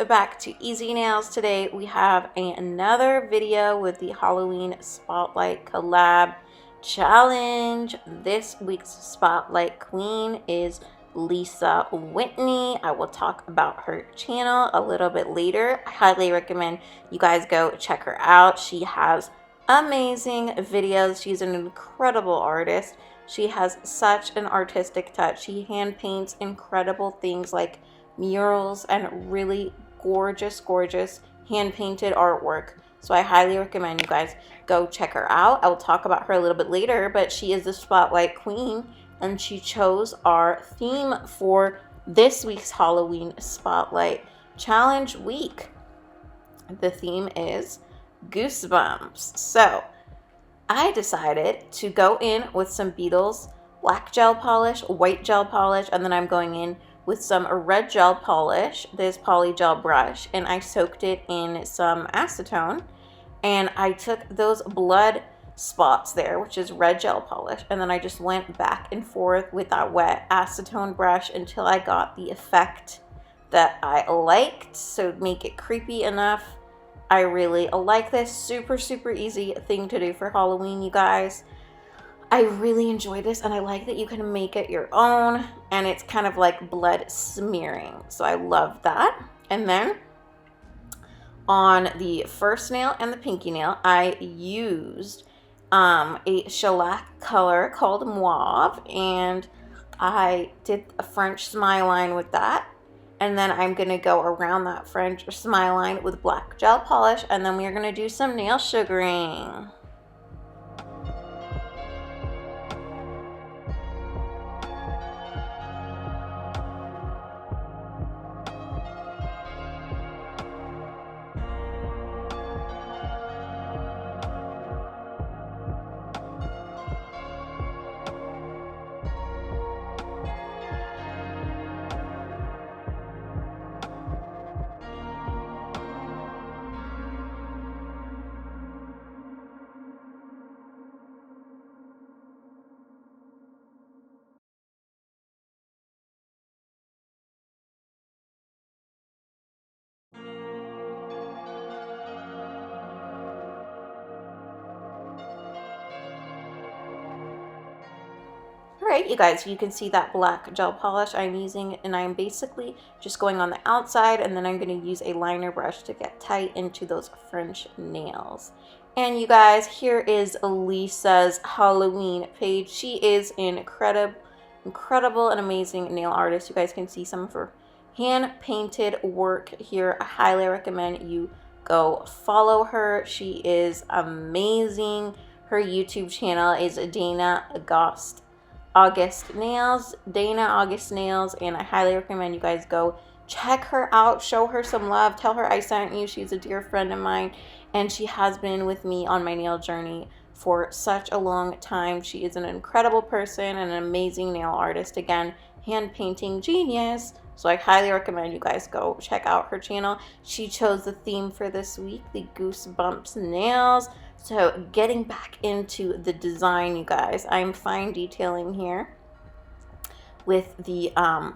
back to Easy Nails. Today we have another video with the Halloween Spotlight Collab Challenge. This week's Spotlight Queen is Lisa Whitney. I will talk about her channel a little bit later. I highly recommend you guys go check her out. She has amazing videos. She's an incredible artist. She has such an artistic touch. She hand paints incredible things like murals and really gorgeous hand painted artwork. So I highly recommend you guys go check her out. I will talk about her a little bit later, but she is the Spotlight Queen and she chose our theme for this week's Halloween Spotlight Challenge week. The theme is goosebumps. So I decided to go in with some Beetles black gel polish, white gel polish, and then I'm going in with some red gel polish, this polygel brush, and I soaked it in some acetone, and I took those blood spots there, which is red gel polish, and then I just went back and forth with that wet acetone brush until I got the effect that I liked, so make it creepy enough. I really like this. Super easy thing to do for Halloween, you guys. I really enjoy this, and I like that you can make it your own, and it's kind of like blood smearing, so I love that. And then on the first nail and the pinky nail, I used a shellac color called Mauve, and I did a French smile line with that. And then I'm going to go around that French smile line with black gel polish, and then we're going to do some nail sugaring. Alright, you guys, you can see that black gel polish I'm using, and I'm basically just going on the outside, and then I'm going to use a liner brush to get tight into those French nails. And you guys, here is Lisa's Halloween page. She is an incredible and amazing nail artist. You guys can see some of her hand painted work here. I highly recommend you go follow her. She is amazing. Her YouTube channel is Dana August Nails, and I highly recommend you guys go check her out, show her some love, tell her I sent you. She's a dear friend of mine, and she has been with me on my nail journey for such a long time. She is an incredible person and an amazing nail artist. Again, hand painting genius. So I highly recommend you guys go check out her channel. She chose the theme for this week, the Goosebumps nails. So getting back into the design, you guys, I'm fine detailing here with the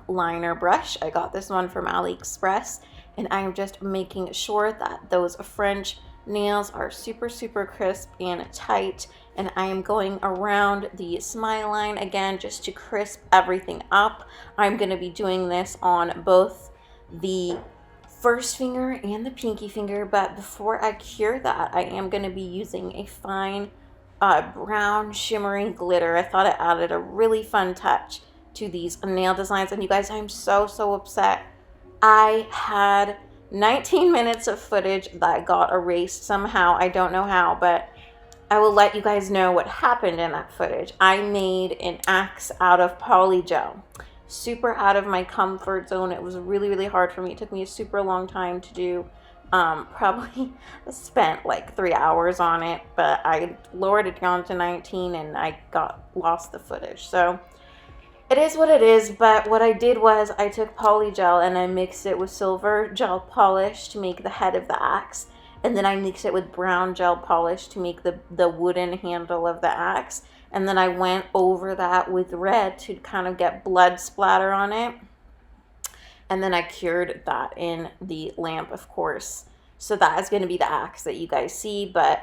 liner brush. I got this one from AliExpress, and I'm just making sure that those French nails are super crisp and tight, and I am going around the smile line again just to crisp everything up. I'm going to be doing this on both the first finger and the pinky finger, but before I cure that, I am going to be using a fine brown shimmering glitter. I thought it added a really fun touch to these nail designs. And you guys, I'm so upset. I had 19 minutes of footage that got erased somehow. I don't know how, but I will let you guys know what happened in that footage. I made an axe out of polygel. Super out of my comfort zone. It was really hard for me. It took me a super long time to do. Probably spent like 3 hours on it, but I lowered it down to 19 and I lost the footage. So it is what it is, but what I did was I took polygel and I mixed it with silver gel polish to make the head of the axe, and then I mixed it with brown gel polish to make the wooden handle of the axe. And then I went over that with red to kind of get blood splatter on it. And then I cured that in the lamp, of course. So that is going to be the axe that you guys see. But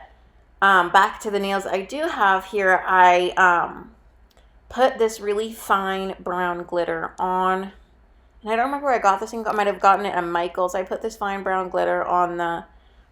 back to the nails I do have here. I put this really fine brown glitter on. And I don't remember where I got this thing. I might have gotten it at Michael's. I put this fine brown glitter on the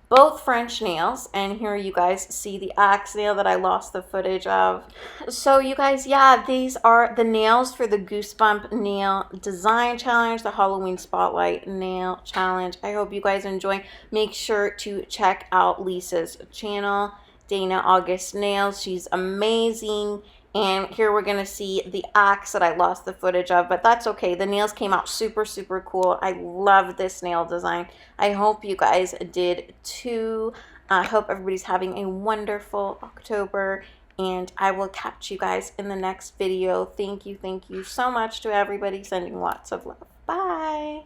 both French nails, and here you guys see the axe nail that I lost the footage of. So you guys, yeah, these are the nails for the Goosebump Nail Design Challenge, the Halloween Spotlight Nail Challenge. I hope you guys enjoy. Make sure to check out Lisa's channel, Dana August Nails. She's amazing. And here we're going to see the axe that I lost the footage of, but that's okay. The nails came out super, super cool. I love this nail design. I hope you guys did too. I hope everybody's having a wonderful October, and I will catch you guys in the next video. Thank you so much to everybody. Sending lots of love. Bye.